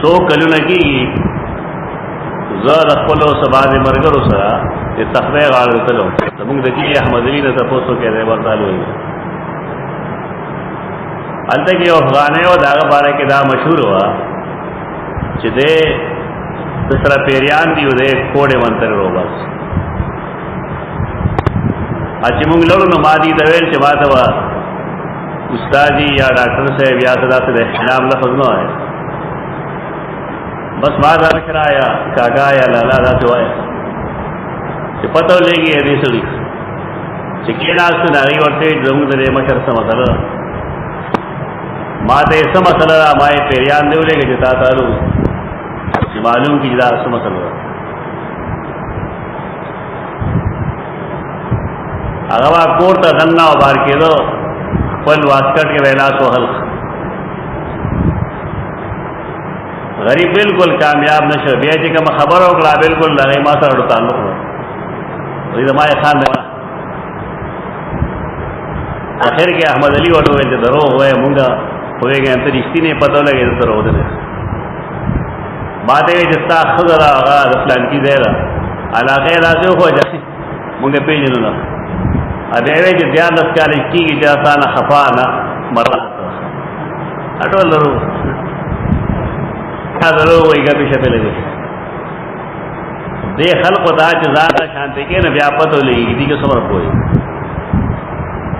سو کلونه کېږي زه د خپلو سبازې ملګرو سره د تخبې غاړه تلم زمونږ د کلي احمد علي نه تپوس وکړی دی ورته لوی هلته کې یو افغانی و د هغه باره کې دا مشهور وه چې دی د سره پیریان دي و دی کوډې منترې روباس چې مونږ لرو نو ما دي ته ویل چې ما ته به استادي یا ډاکټر صاحب یا څه داسې د احترام لفظ نه وایي بس ما دا فکر آیا کاکا یا لالا دا تو آیا چې پتہ ولګي دې سړي چې کیناست نه ری ورته زموږ د مشر سم مسله ما دې سم مسله ما یې پیریان دی ولګي چې تا تعالو چې معلوم کی دا سم مسله هغه کوړه دنه او بار کېدو خپل واسکټ کې وینا سو حل غریب بالکل کامیاب نشو بیا چې کوم خبر او کړه بالکل لغې ما سره تعلق نه وي دا ما خان دی اخر کې احمد علي وړو ویل درو وای مونږه وایي انت رښتینه پته لګي درو ده ما ته چې تا خبر هغه د فلان کی دی را علاقه راځو خو ځي مونږه پیژنو نه ا دې وی چې بیا د کالي کیږي چې اسانه خفانه مرا اټول درو درو وای ګټه شته لګي دې خلق ته چې ذات شانتی کې نه بیا پته لګي دې کې صبر کوی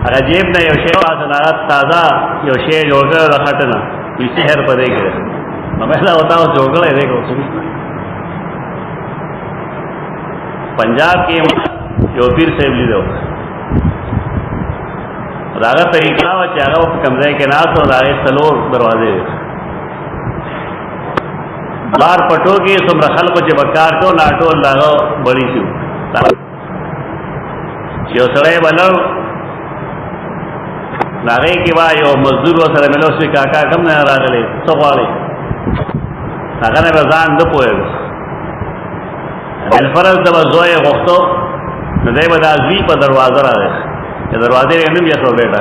هغه جیب نه یو شی واسه تازه یو شی جوړه راخټنه یې شهر پدې کې نو مې دا وتاو جوړه دې کو پنجاب کې یو پیر صاحب لیدو راغه طریقہ وا چې هغه په کمزای کې ناس او راغه سلور دروازې بار پټو کې څومره خلکو چې وکار کو ناټو لاغو بړی شو چې سره بلو لاغې کې وا یو مزدور سره ملو شي کاکا کم نه راغلي څوغالي هغه نه ځان د پوهه بل فرض د وځوي غوښتو نو دای په دازوی په دروازه راغی چې دروازې یې نوم یې خو بیٹا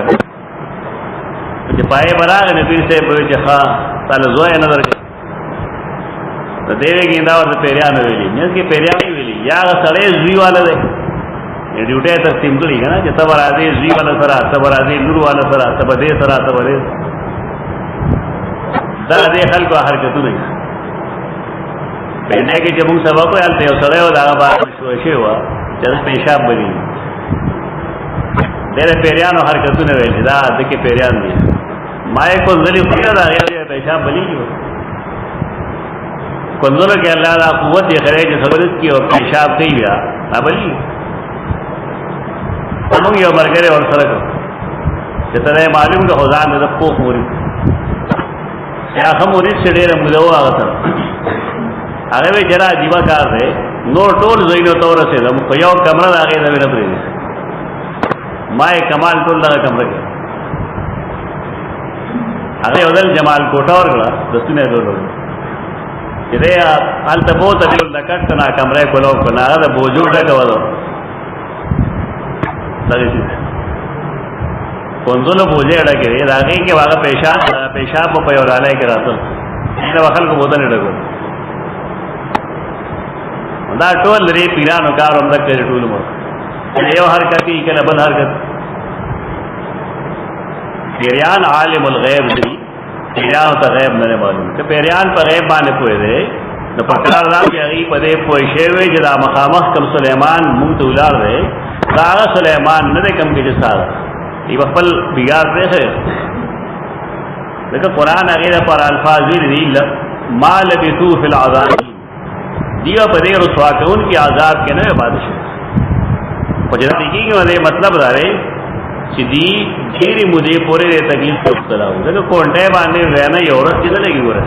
چې پای براغ نه پیر سے په چې ها تعالی زوی نه درک ته دیوی کې دا ورته پیریان ویلي مې کې پیریان ویلي یا سړی زوی والا دی ډیوټه ته سیمګړي کنه چې تبر راځي زوی والا سره تبر راځي نور والا سره تبر دې سره تبر دا دې خلکو حرکتونه په دې کې چې موږ سبا کو یالته یو سړی و دا باندې شوشي و چې پیشاب بني ډېر پیریانو حرکتونه ویل دا د کې پیریان دي ما یې کو ځلې خو دا غیر پیشاب بلی جو کله کې الله دا قوت یې غره چې خبرت کی او پیشاب کوي بیا نه بلی موږ یو مرګره ور سره کو چې ته معلوم ده خدان د پوخ موري یا هم موري چې ډېر ملو هغه هغه به جرا دیوا کار دی نو ټول زینو تور سه د یو کمره راغی دا ویل پرې ما کمال ټول دا کمره کې هغه یو ځل جمال کوټه ورغلا دستونه ډول چې دا حالت بہت ادل د کټ نه کمره کولو کنه دا بوجو ډکولو لږ کونزلو بوجه ډکې راغی کې واغه پیشاب په یولاله کې راځو دا خلکو بوته نه ډکو دا ټول لري پیرانو کارو هم دغه ټول مو یو حرکت کې کله بل حرکت پیریان عالم الغیب دی پیریان ته غیب نه معلوم ته پیریان په غیب باندې پوهه دی نو په کار راځي هغه په دې پوه شوی چې دا مخامخ کم سليمان مونږ ته ولار دی دا سليمان نه کم کې سره ای خپل بیګار دی لکه قران هغه پر الفاظ دی ما لبثوا فی العذاب دیو په دې رسوا کون کی عذاب کې نه بادشاہ په دې کې یو مطلب راوي چې دی ډېری مودې پورې د تکلیف وکړاو دغه کونټه باندې ورنه یو ورځ کې لګي ګوره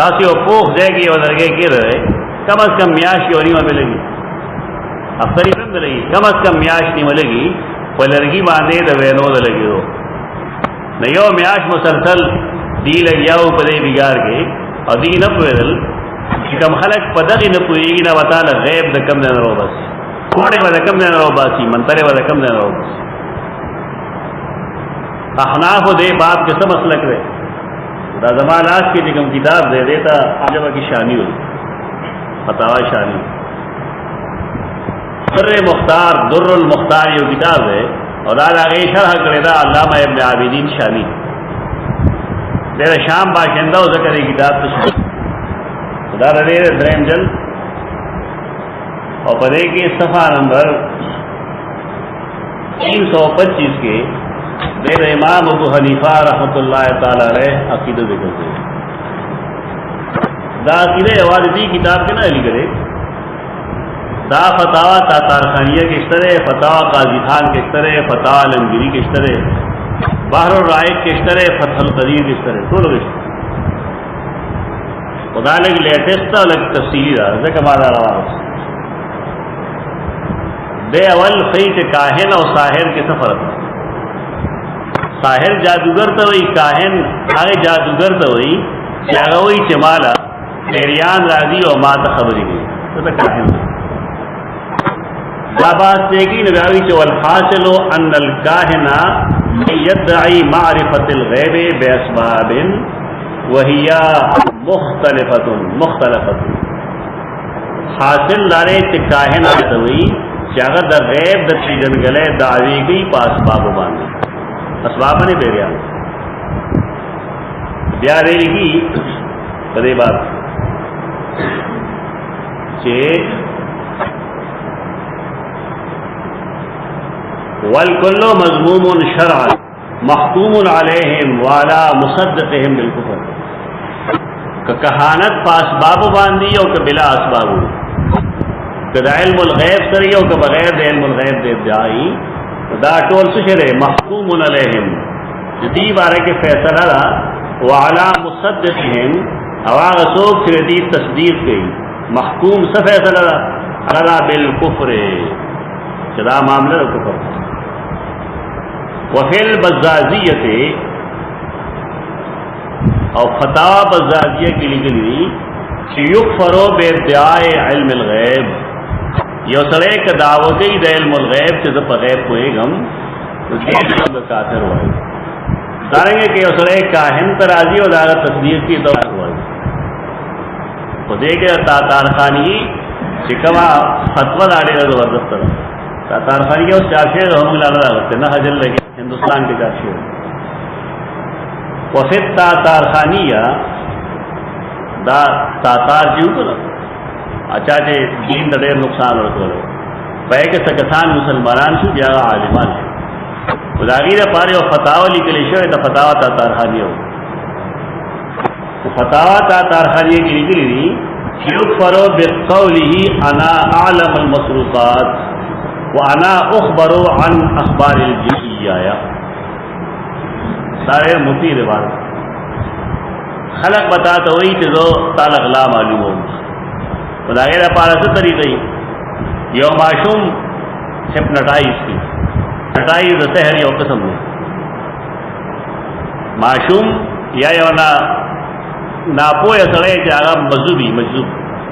تاسو یو پوخ ځای یو درګه کې راځي کم از کم میاش یو نیمه ملګي افطری هم ملګي کم از کم میاش نیمه ملګي په لرګي باندې د وینو لګیو نو یو میاش مسلسل دی لګیاو په دې بیګار کې او دی نه پوهل کم خلق په دغه نه پوهیږي نه وتعالى غیب د کم نه ورو بس کوړې ولا کم نه ورو باسي منتره ولا کم نه ورو احناف دې باب کې څه مسلک دی دا زمان آج کی جگم کتاب دے دیتا آجبہ کی شانی ہوئی فتاوی شانی در مختار در المختار یہ کتاب ہے اور دا آگے شرح کرے دا علامہ ابن عابدین شانی دیر شام باشندہ ہو ذکر کتاب تشکر خدا رضی درہم جل اور پدے کے صفحہ نمبر 325 کے دیر امام ابو حنیفہ رحمۃ اللہ تعالی علیہ عقیدہ ذکر کرتے دا عقیدہ والدی کتاب کے نا علی کرے دا فتاوی تاتارخانیہ کے اشترے فتاوی قاضی خان کے اشترے فتاوی علمگیری کے اشترے بحر الرائق کے اشترے فتح القدیر کے اشترے ٹول کے خدا لگ لیٹسٹ لگ تفصیلی دا ذکر مادا رواز دے اول خیچ کاہن اور ساحر کے سفر ساحر جادوگر تو وہی کاہن آگے جادوگر تو وہی چاگا وہی چمالا پیریان راضی اور مات خبری گئی تو کاہن باباس دیکھی نباوی چو الحاصل ان الکاہنا یدعی معرفت الغیب بے اسباب وہیا مختلفت حاصل لارے چ کاہن تو وہی چاگا دا غیب دا چیزن گلے دعوی گئی پا اسباب باندھے اسباب نے پیریا بیا دے لگی پدے بات چے والکل مضموم شرعا محکوم علیہم والا مصدقہم بالکفر کہ کہانت پا اسباب باندھی اور کہ بلا اسباب دا علم الغیب سریو کہ بغیر دا علم الغیب دے دائی دا ٹول سشرے محکوم علیہم جدی بارے کے فیصلہ دا وعلا مصدقہم اواغ سوک چردی تصدیق گئی محکوم سا فیصلہ دا علا بالکفر چدا معاملہ دا کفر وفی البزازیت اور فتاوی بزازیہ کی لگلی یکفرو بے ادعاء علم الغیب یو سڑے کا دعوتی دا علم الغیب سے زب غیب کوئے گم تو دیکھ کا کافر ہوئے داریں گے کہ یو سڑے کاہن ترازی اور داغت تصدیق کی دور ہوئے تو دیکھے تاتارخانی چکمہ فتوہ داڑے گا زبردست طرح تاتارخانی کے اس چارشے ہم ملانا داغتے نہ حجل لگے ہندوستان کے چارشے وفت تاتارخانیہ دا تاتار جیو کو نا اچھا چے دین دا دیر نقصان رکھو لو پہے کے سکسان مسلمانان شو جاگا عالمان شو خداگی دا پارے و فتاوہ لکلی شو دا فتاوہ تاتارخانیہ ہو فتاوہ تاتارخانیہ کی لکلی دی یکفرو بقولی انا اعلم المصروفات وانا اخبرو عن اخبار الجیعیہ سارے مفتی روایت خلق بتاتا ہوئی کہ دو تعلق لا معلوم ہو خداغیر پارا سے طریقی یو معشوم ہپنٹائز کی ہپنٹائز سحر یو قسم ہے معشوم یا یو ناپو یا سڑے کہ آگا مجذوب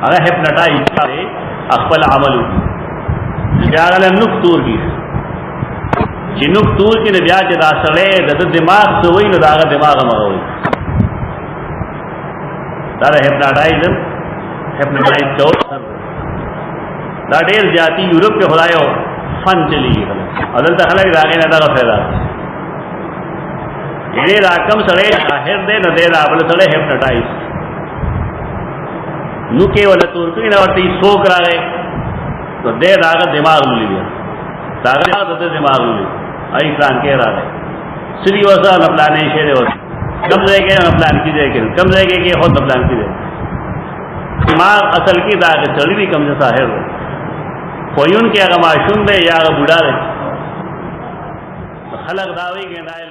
آگا ہپنٹائز کرے اخبل عمل ہوگی کہ آگا نک تور کی چی نک تور کی نبیا چی دا سڑے دا دماغ سے ہوئی نو دا آگا دماغ مگا ہوئی دارا ہپناٹائزم ہپناٹائز چور دا دیر جاتی یورپ کے خدایو فن چلی گی حضرت خلق داغی نہ دا فیدا یہ راکم سڑے شاہر دے نہ دے رابل سڑے ہپناٹائز نکے والا تورکی نہ ورتی سوک را گئے تو دے داغت دماغ ملی گیا داغت دماغ ملی آئی پلان کے را گئے سری وسا نپلانے شیرے وسا کم رہ گئے پلان کی جائے کم رہ گئے کہ خود پلان کی جائے دماغ اصل کی داغ چلی بھی کم سے ساحر ہو کوئی ان کے اگر معشوم دے یا اگر بوڑھا دے خلق داوی کے نائل